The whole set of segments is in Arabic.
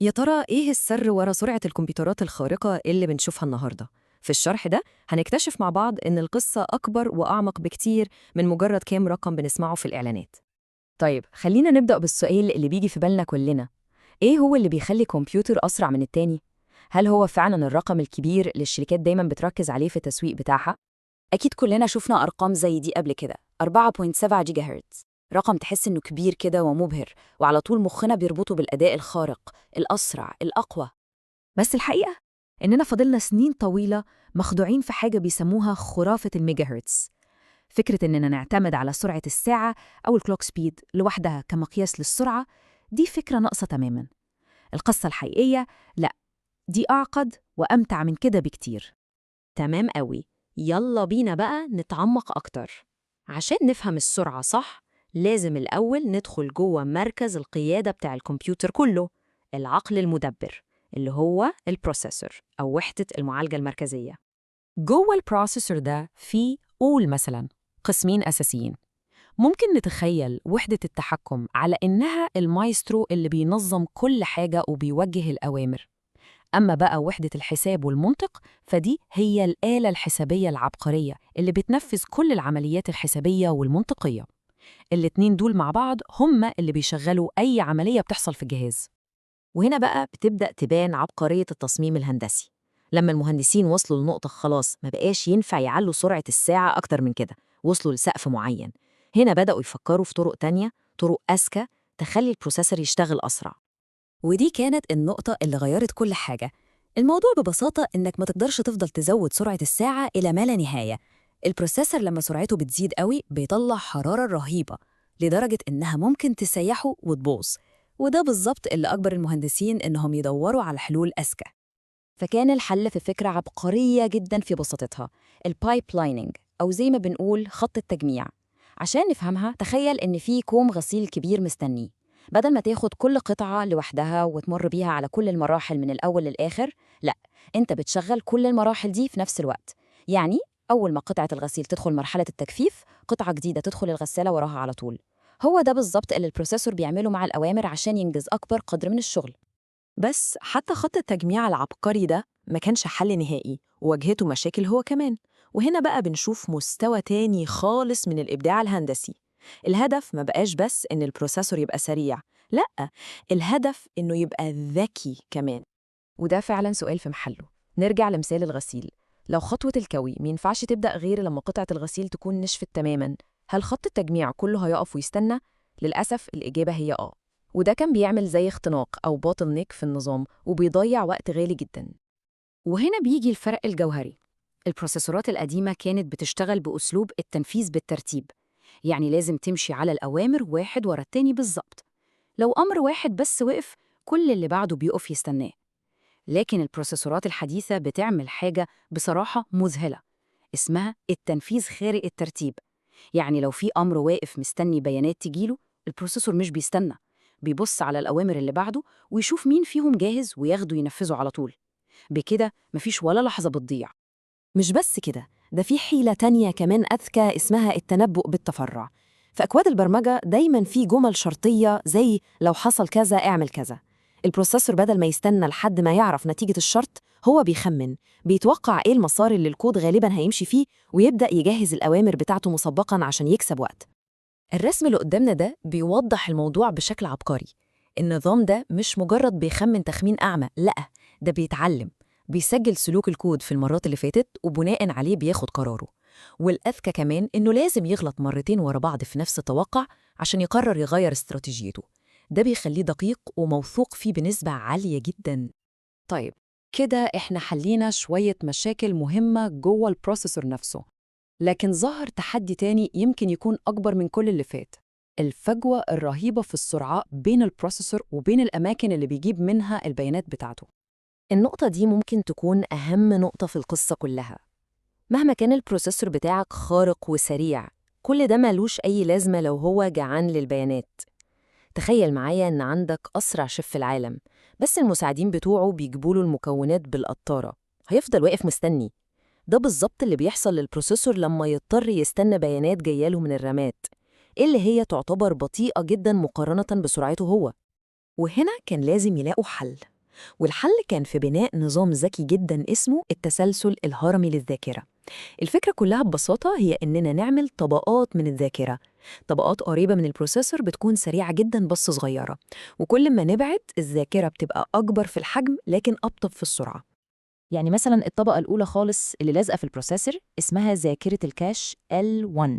يا ترى إيه السر ورا سرعة الكمبيوترات الخارقة اللي بنشوفها النهاردة؟ في الشرح ده هنكتشف مع بعض إن القصة أكبر وأعمق بكتير من مجرد كام رقم بنسمعه في الإعلانات. طيب خلينا نبدأ بالسؤال اللي بيجي في بالنا كلنا. إيه هو اللي بيخلي كمبيوتر أسرع من التاني؟ هل هو فعلا الرقم الكبير اللي الشركات دايما بتركز عليه في التسويق بتاعها؟ أكيد كلنا شفنا أرقام زي دي قبل كده، 4.7 جيجا هرتز. رقم تحس إنه كبير كده ومبهر، وعلى طول مخنا بيربطه بالأداء الخارق، الأسرع، الأقوى. بس الحقيقة إننا فضلنا سنين طويلة مخدوعين في حاجة بيسموها خرافة الميجا هرتز. فكرة إننا نعتمد على سرعة الساعة أو الكلوك سبيد لوحدها كمقياس للسرعة دي فكرة ناقصة تماماً. القصة الحقيقية لأ، دي أعقد وأمتع من كده بكتير. تمام قوي. يلا بينا بقى نتعمق أكتر. عشان نفهم السرعة صح، لازم الأول ندخل جوه مركز القيادة بتاع الكمبيوتر كله، العقل المدبر، اللي هو البروسيسور أو وحدة المعالجة المركزية. جوه البروسيسور ده في قول مثلاً قسمين أساسيين. ممكن نتخيل وحدة التحكم على إنها المايسترو اللي بينظم كل حاجة وبيوجه الأوامر. أما بقى وحدة الحساب والمنطق فدي هي الآلة الحسابية العبقرية اللي بتنفذ كل العمليات الحسابية والمنطقية. الاتنين دول مع بعض هم اللي بيشغلوا أي عملية بتحصل في الجهاز. وهنا بقى بتبدأ تبان عبقرية التصميم الهندسي. لما المهندسين وصلوا لنقطة خلاص ما بقاش ينفع يعلوا سرعة الساعة أكتر من كده، وصلوا لسقف معين، هنا بدأوا يفكروا في طرق تانية، طرق أذكى تخلي البروسيسور يشتغل أسرع. ودي كانت النقطة اللي غيرت كل حاجة. الموضوع ببساطة إنك ما تقدرش تفضل تزود سرعة الساعة إلى ما لا نهاية. البروسيسور لما سرعته بتزيد قوي بيطلع حرارة رهيبة، لدرجة إنها ممكن تسيحه وتبوظ. وده بالظبط اللي أجبر المهندسين إنهم يدوروا على حلول أذكى. فكان الحل في فكرة عبقرية جدا في بساطتها، البايبلايننج، أو زي ما بنقول خط التجميع. عشان نفهمها تخيل إن في كوم غسيل كبير مستنيه. بدل ما تاخد كل قطعة لوحدها وتمر بيها على كل المراحل من الأول للآخر، لا، أنت بتشغل كل المراحل دي في نفس الوقت. يعني أول ما قطعة الغسيل تدخل مرحلة التجفيف، قطعة جديدة تدخل الغسالة وراها على طول. هو ده بالظبط اللي البروسيسور بيعمله مع الأوامر عشان ينجز أكبر قدر من الشغل. بس حتى خط التجميع العبقري ده ما كانش حل نهائي، وواجهته مشاكل هو كمان. وهنا بقى بنشوف مستوى تاني خالص من الإبداع الهندسي. الهدف ما بقاش بس إن البروسيسور يبقى سريع، لأ، الهدف إنه يبقى ذكي كمان. وده فعلا سؤال في محله. نرجع لمثال الغسيل. لو خطوة الكوي مينفعش تبدأ غير لما قطعة الغسيل تكون نشفت تماما، هل خط التجميع كله هيقف ويستنى؟ للأسف الإجابة هي وده كان بيعمل زي اختناق أو بوتل نيك في النظام، وبيضيع وقت غالي جدا. وهنا بيجي الفرق الجوهري. البروسيسورات القديمة كانت بتشتغل بأسلوب التنفيذ بالترتيب، يعني لازم تمشي على الأوامر واحد ورا التاني بالظبط. لو أمر واحد بس وقف، كل اللي بعده بيقف يستناه. لكن البروسيسورات الحديثة بتعمل حاجة بصراحة مذهلة، اسمها التنفيذ خارق الترتيب. يعني لو في أمر واقف مستني بيانات تجيله، البروسيسور مش بيستنى، بيبص على الأوامر اللي بعده ويشوف مين فيهم جاهز وياخده ينفذه على طول. بكده مفيش ولا لحظة بتضيع. مش بس كده، ده في حيلة تانية كمان أذكى اسمها التنبؤ بالتفرع. في أكواد البرمجة دايماً في جمل شرطية زي لو حصل كذا اعمل كذا. البروسيسور بدل ما يستنى لحد ما يعرف نتيجة الشرط، هو بيخمن، بيتوقع إيه المسار اللي الكود غالباً هيمشي فيه، ويبدأ يجهز الأوامر بتاعته مسبقاً عشان يكسب وقت. الرسم اللي قدامنا ده بيوضح الموضوع بشكل عبقري. النظام ده مش مجرد بيخمن تخمين أعمى، لأ، ده بيتعلم، بيسجل سلوك الكود في المرات اللي فاتت وبناء عليه بياخد قراره. والأذكى كمان إنه لازم يغلط مرتين ورا بعض في نفس التوقع عشان يقرر يغير استراتيجيته. ده بيخليه دقيق وموثوق فيه بنسبة عالية جدا. طيب، كده إحنا حلينا شوية مشاكل مهمة جوه البروسيسور نفسه. لكن ظهر تحدي تاني يمكن يكون أكبر من كل اللي فات: الفجوة الرهيبة في السرعة بين البروسيسور وبين الأماكن اللي بيجيب منها البيانات بتاعته. النقطة دي ممكن تكون أهم نقطة في القصة كلها. مهما كان البروسيسور بتاعك خارق وسريع، كل ده ملوش أي لازمة لو هو جعان للبيانات. تخيل معايا إن عندك أسرع شيف في العالم، بس المساعدين بتوعه بيجيبوله المكونات بالقطارة، هيفضل واقف مستني. ده بالظبط اللي بيحصل للبروسيسور لما يضطر يستنى بيانات جاياله من الرامات، اللي هي تعتبر بطيئة جدا مقارنة بسرعته هو. وهنا كان لازم يلاقوا حل، والحل كان في بناء نظام ذكي جدا اسمه التسلسل الهرمي للذاكرة. الفكرة كلها ببساطة هي إننا نعمل طبقات من الذاكرة، طبقات قريبة من البروسيسور بتكون سريعة جدا بس صغيرة، وكل ما نبعد الذاكرة بتبقى أكبر في الحجم لكن أبطأ في السرعة. يعني مثلا الطبقة الأولى خالص اللي لازقة في البروسيسور اسمها ذاكرة الكاش L1،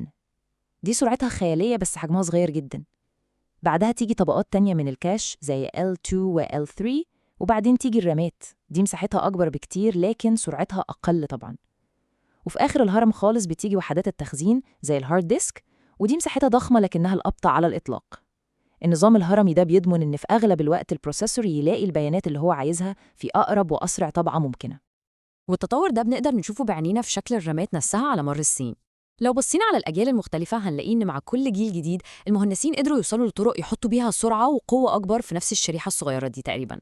دي سرعتها خيالية بس حجمها صغير جدا. بعدها تيجي طبقات تانية من الكاش زي L2 و L3، وبعدين تيجي الرامات، دي مساحتها أكبر بكتير لكن سرعتها أقل طبعا. وفي آخر الهرم خالص بتيجي وحدات التخزين زي الهارد ديسك، ودي مساحتها ضخمة لكنها الأبطأ على الإطلاق. النظام الهرمي ده بيضمن إن في أغلب الوقت البروسيسور يلاقي البيانات اللي هو عايزها في أقرب وأسرع طبعة ممكنة. والتطور ده بنقدر نشوفه بعينينا في شكل الرامات نفسها على مر السنين. لو بصينا على الأجيال المختلفة هنلاقي إن مع كل جيل جديد المهندسين قدروا يوصلوا لطرق يحطوا بيها سرعة وقوة أكبر في نفس الشريحة الصغيرة دي تقريباً.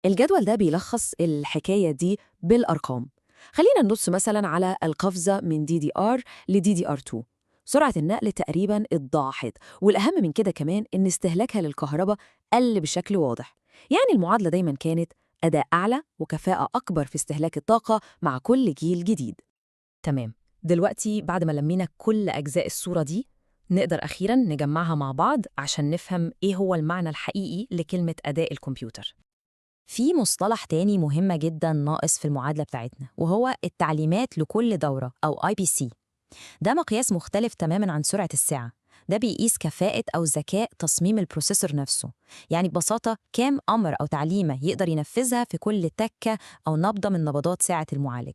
الجدول ده بيلخص الحكاية دي بالأرقام. خلينا نبص مثلا على القفزة من DDR ل DDR2. سرعة النقل تقريبا اتضاعفت، والأهم من كده كمان إن استهلاكها للكهرباء قل بشكل واضح. يعني المعادلة دايما كانت أداء أعلى وكفاءة أكبر في استهلاك الطاقة مع كل جيل جديد. تمام، دلوقتي بعد ما لمينا كل أجزاء الصورة دي نقدر أخيراً نجمعها مع بعض عشان نفهم إيه هو المعنى الحقيقي لكلمة أداء الكمبيوتر. في مصطلح تاني مهم جداً ناقص في المعادلة بتاعتنا، وهو التعليمات لكل دورة أو IPC. ده مقياس مختلف تماماً عن سرعة الساعة. ده بيقيس كفاءة أو ذكاء تصميم البروسيسور نفسه، يعني ببساطة كام أمر أو تعليمة يقدر ينفذها في كل تكة أو نبضة من نبضات ساعة المعالج.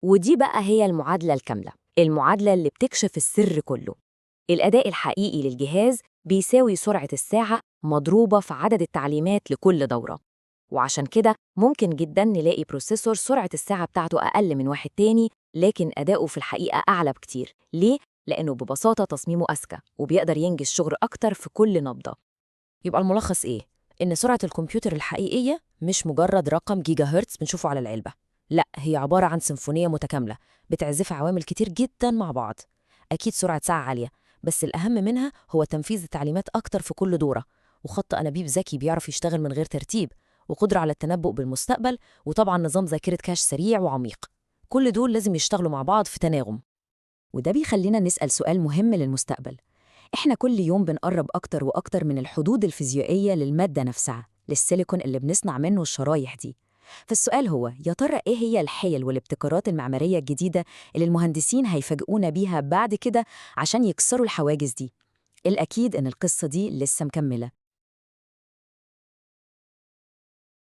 ودي بقى هي المعادلة الكاملة، المعادلة اللي بتكشف السر كله. الأداء الحقيقي للجهاز بيساوي سرعة الساعة مضروبة في عدد التعليمات لكل دورة. وعشان كده ممكن جداً نلاقي بروسيسور سرعة الساعة بتاعته أقل من واحد تاني، لكن أداؤه في الحقيقة أعلى بكتير. ليه؟ لأنه ببساطة تصميمه أذكى وبيقدر ينجز شغل أكتر في كل نبضة. يبقى الملخص إيه؟ إن سرعة الكمبيوتر الحقيقية مش مجرد رقم جيجا هرتز بنشوفه على العلبة، لأ، هي عبارة عن سيمفونية متكاملة بتعزف عوامل كتير جداً مع بعض. أكيد سرعة ساعة عالية، بس الأهم منها هو تنفيذ التعليمات أكتر في كل دورة، وخط أنابيب ذكي بيعرف يشتغل من غير ترتيب، وقدرة على التنبؤ بالمستقبل، وطبعاً نظام ذاكرة كاش سريع وعميق. كل دول لازم يشتغلوا مع بعض في تناغم. وده بيخلينا نسأل سؤال مهم للمستقبل. إحنا كل يوم بنقرب أكتر وأكتر من الحدود الفيزيائية للمادة نفسها، للسيليكون اللي بنصنع منه الشرايح دي. فالسؤال هو يا ترى إيه هي الحيل والابتكارات المعمارية الجديدة اللي المهندسين هيفاجئونا بيها بعد كده عشان يكسروا الحواجز دي؟ الأكيد إن القصة دي لسه مكملة.